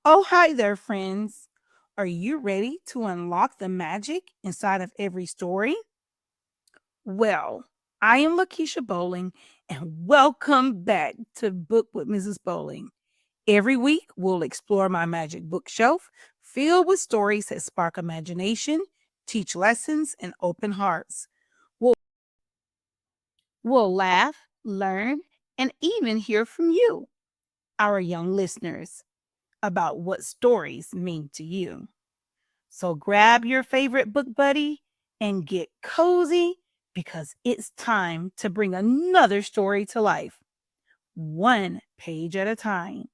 Oh, hi there, friends. Are you ready to unlock the magic inside of every story? Well, I am Lakeisha Bolling, and welcome back to Book with Mrs. Bolling. Every week, we'll explore my magic bookshelf filled with stories that spark imagination, teach lessons, and open hearts. We'll, we'll laugh, learn, and even hear from you, our young listeners, about what stories mean to you. So grab your favorite book buddy and get cozy because it's time to bring another story to life, one page at a time,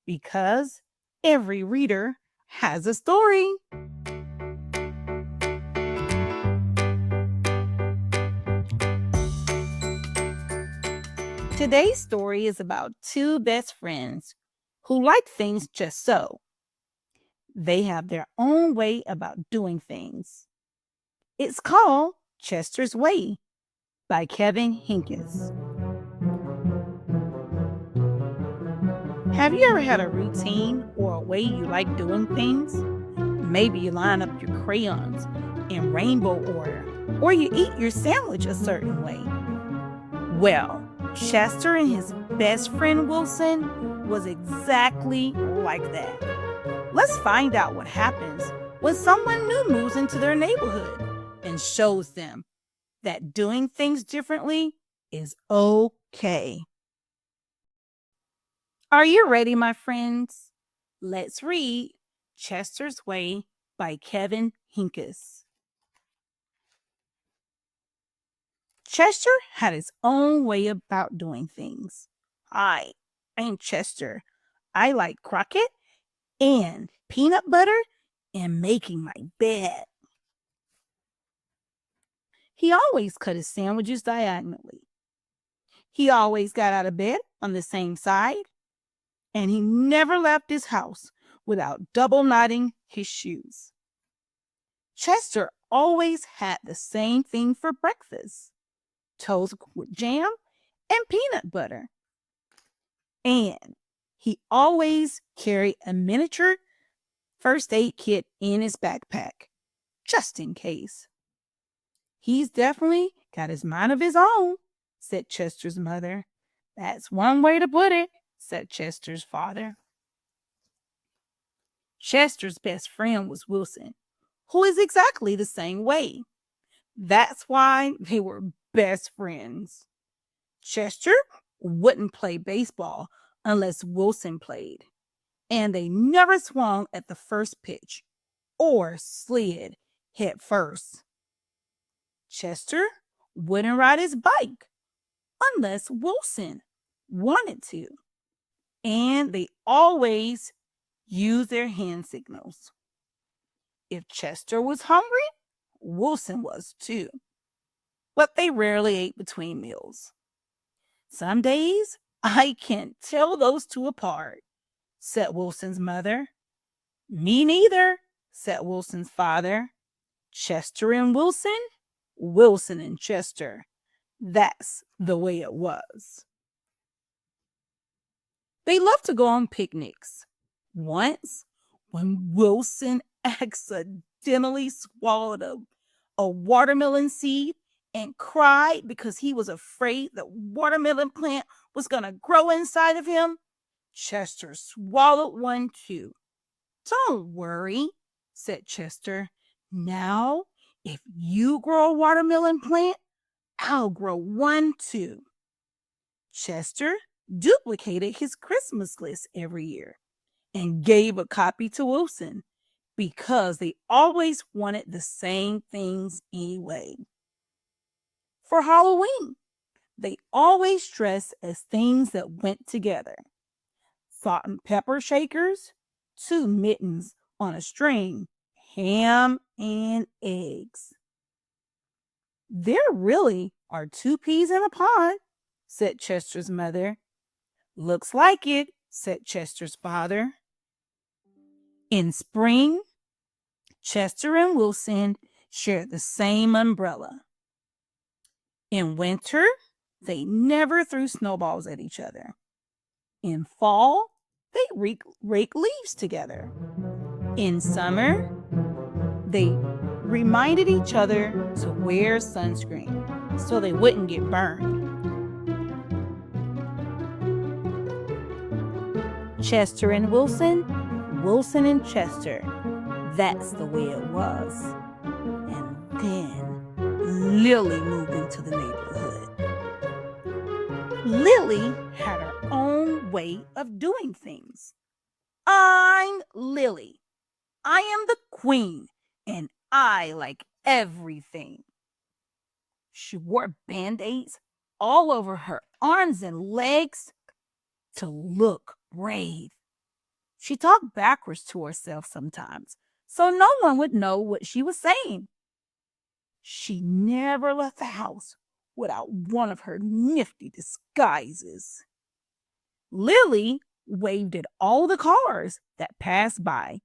because every reader has a story. Today's story is about two best friends who like things just so. They have their own way about doing things. It's called Chester's Way by Kevin Henkes. Have you ever had a routine or a way you like doing things? Maybe you line up your crayons in rainbow order, or you eat your sandwich a certain way. Well, Chester and his best friend Wilson was exactly like that. Let's find out what happens when someone new moves into their neighborhood and shows them that doing things differently is okay. Are you ready, my friends? Let's read Chester's Way by Kevin Henkes. Chester had his own way about doing things. Hi, I'm Chester. I like croquet and peanut butter and making my bed. He always cut his sandwiches diagonally. He always got out of bed on the same side, and he never left his house without double knotting his shoes. Chester always had the same thing for breakfast: toast with jam and peanut butter. And he always carried a miniature first aid kit in his backpack, just in case. He's definitely got his mind of his own, said Chester's mother. That's one way to put it, said Chester's father. Chester's best friend was Wilson, who is exactly the same way. That's why they were best friends. Chester wouldn't play baseball unless Wilson played, and they never swung at the first pitch or slid head first. Chester wouldn't ride his bike unless Wilson wanted to, and they always used their hand signals. If Chester was hungry, Wilson was too, but they rarely ate between meals. Some days I can't tell those two apart, said Wilson's mother. Me neither, said Wilson's father. Chester and Wilson, Wilson and Chester. That's the way it was. They loved to go on picnics. Once, when Wilson accidentally swallowed a watermelon seed and cried because he was afraid the watermelon plant was going to grow inside of him, Chester swallowed one too. Don't worry, said Chester. Now, if you grow a watermelon plant, I'll grow one too. Chester duplicated his Christmas list every year and gave a copy to Wilson because they always wanted the same things anyway. For Halloween, they always dressed as things that went together: salt and pepper shakers, two mittens on a string, ham and eggs. There really are two peas in a pod, said Chester's mother. Looks like it, said Chester's father. In spring, Chester and Wilson shared the same umbrella. In winter, they never threw snowballs at each other. In fall, they rake leaves together. In summer, they reminded each other to wear sunscreen so they wouldn't get burned. Chester and Wilson, Wilson and Chester. That's the way it was. And then Lily moved into the neighborhood. Lily had her own way of doing things. I'm Lily. I am the queen, and I like everything. She wore band-aids all over her arms and legs to look brave. She talked backwards to herself sometimes, so no one would know what she was saying. She never left the house without one of her nifty disguises. Lily waved at all the cars that passed by,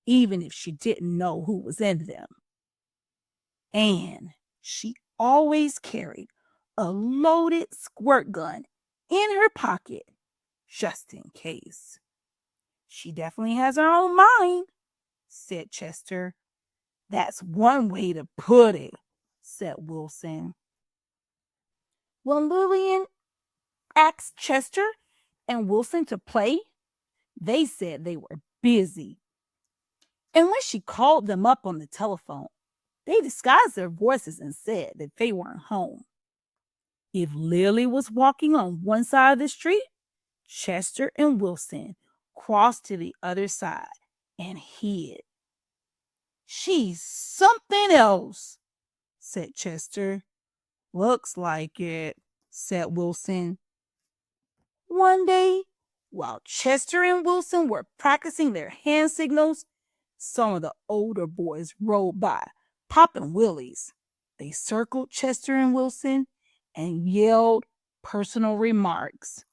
even if she didn't know who was in them. And she always carried a loaded squirt gun in her pocket, just in case. She definitely has her own mind, said Chester. That's one way to put it, said Wilson. When Lillian asked Chester and Wilson to play, they said they were busy. And when she called them up on the telephone, they disguised their voices and said that they weren't home. If Lily was walking on one side of the street, Chester and Wilson crossed to the other side and hid. She's something else, said Chester. Looks like it, said Wilson. One day, while Chester and Wilson were practicing their hand signals, some of the older boys rode by, popping willies. They circled Chester and Wilson and yelled personal remarks.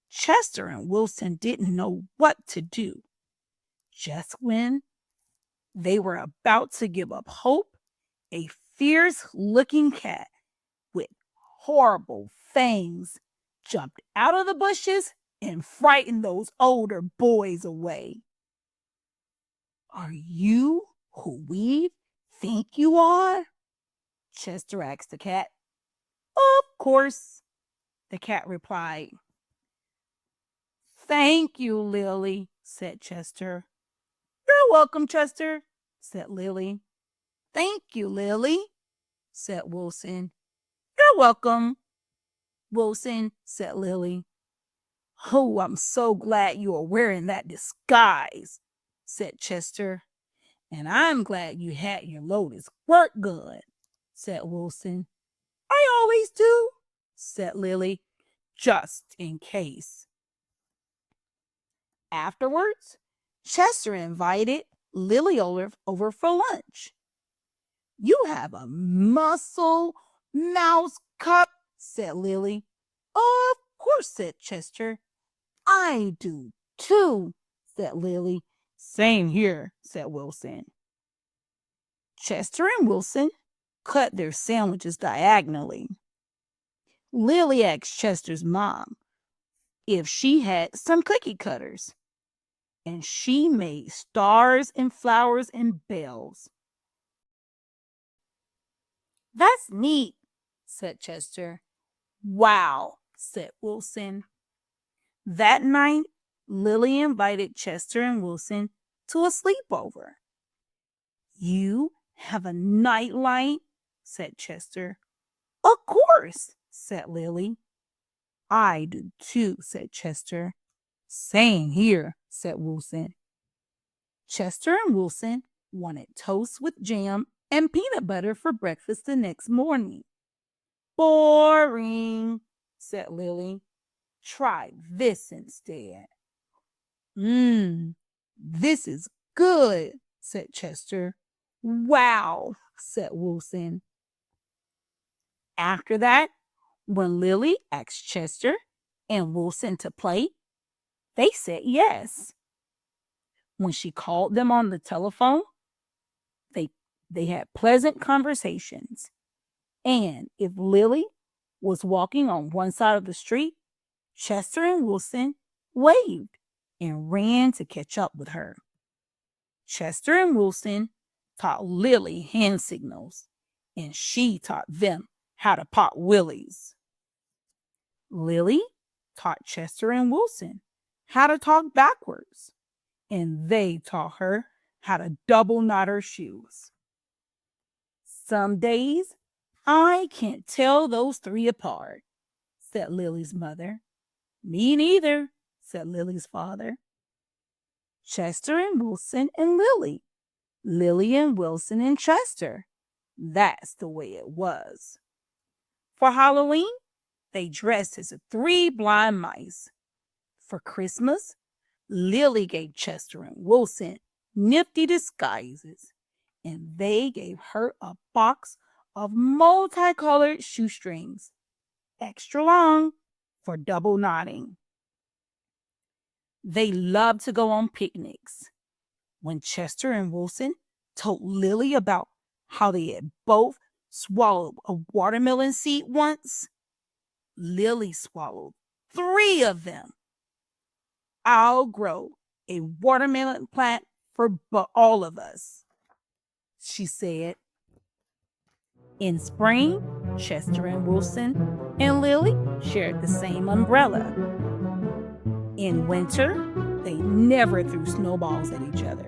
Chester and Wilson didn't know what to do. Just when they were about to give up hope, a fierce-looking cat with horrible fangs jumped out of the bushes and frightened those older boys away. Are you who we think you are? Chester asked the cat. Of course, the cat replied. Thank you, Lily, said Chester. You're welcome, Chester, said Lily. Thank you, Lily, said Wilson. You're welcome, Wilson, said Lily. Oh, I'm so glad you are wearing that disguise, said Chester. And I'm glad you had your loaded squirt gun, said Wilson. I always do, said Lily, just in case. Afterwards, Chester invited Lily over for lunch. You have a muscle mouse cup, said Lily. Of course, said Chester. I do too, said Lily. Same here, said Wilson. Chester and Wilson cut their sandwiches diagonally. Lily asked Chester's mom if she had some cookie cutters, and she made stars and flowers and bells. That's neat, said Chester. Wow, said Wilson. That night, Lily invited Chester and Wilson to a sleepover. You have a nightlight, said Chester. Of course, said Lily. I do too, said Chester. Same here, said Wilson. Chester and Wilson wanted toast with jam and peanut butter for breakfast the next morning. Boring, said Lily. Try this instead. This is good, said Chester. Wow, said Wilson. After that, when Lily asked Chester and Wilson to play, they said yes. When she called them on the telephone, they had pleasant conversations. And if Lily was walking on one side of the street, Chester and Wilson waved and ran to catch up with her. Chester and Wilson taught Lily hand signals, and she taught them how to pop willies. Lily taught Chester and Wilson how to talk backwards, and they taught her how to double knot her shoes. Some days I can't tell those three apart, said Lily's mother. Me neither, said Lily's father. Chester and Wilson and Lily. Lily and Wilson and Chester. That's the way it was. For Halloween, they dressed as the three blind mice. For Christmas, Lily gave Chester and Wilson nifty disguises, and they gave her a box of multicolored shoestrings, extra long for double knotting. They loved to go on picnics. When Chester and Wilson told Lily about how they had both swallowed a watermelon seed once, Lily swallowed 3 of them. I'll grow a watermelon plant for all of us, she said. In spring, Chester and Wilson and Lily shared the same umbrella. In winter, they never threw snowballs at each other.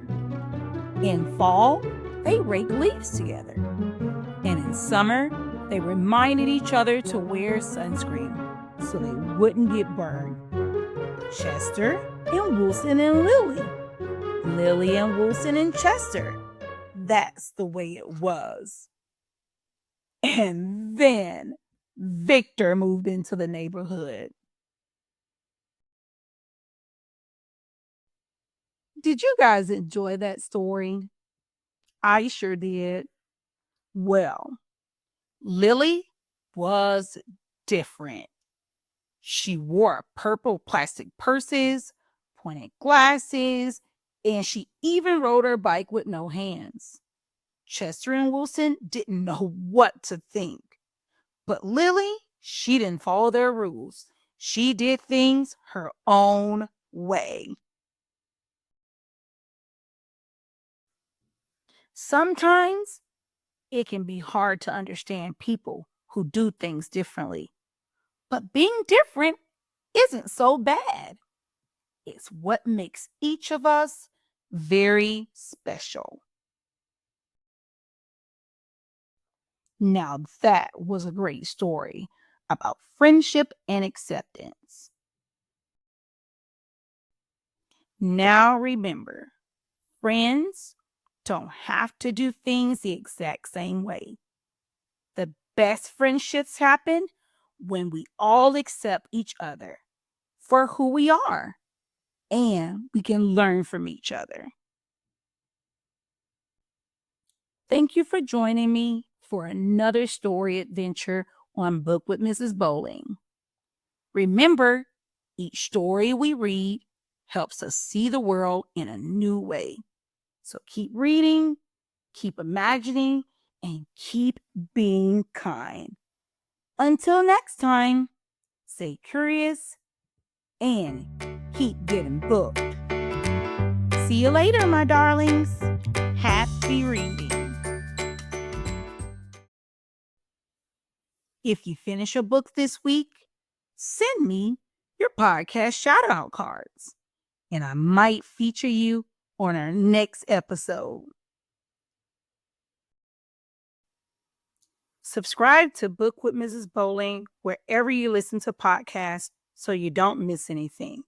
In fall, they raked leaves together. And in summer, they reminded each other to wear sunscreen so they wouldn't get burned. Chester and Wilson and Lily. Lily and Wilson and Chester. That's the way it was. And then Victor moved into the neighborhood. Did you guys enjoy that story? I sure did. Well, Lily was different. She wore purple plastic purses, pointed glasses, and she even rode her bike with no hands. Chester and Wilson didn't know what to think. But Lily, she didn't follow their rules. She did things her own way. Sometimes it can be hard to understand people who do things differently. But being different isn't so bad. It's what makes each of us very special. Now that was a great story about friendship and acceptance. Now remember, friends don't have to do things the exact same way. The best friendships happen when we all accept each other for who we are and we can learn from each other. Thank you for joining me for another story adventure on Book with Mrs. Bolling. Remember, each story we read helps us see the world in a new way. So keep reading, keep imagining, and keep being kind. Until next time, stay curious and keep getting booked. See you later, my darlings. Happy reading. If you finish a book this week, send me your podcast shout-out cards, and I might feature you on our next episode. Subscribe to Book with Mrs. Bolling wherever you listen to podcasts so you don't miss anything.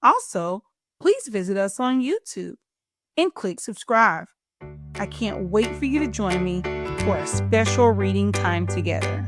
Also, please visit us on YouTube and click subscribe. I can't wait for you to join me for a special reading time together.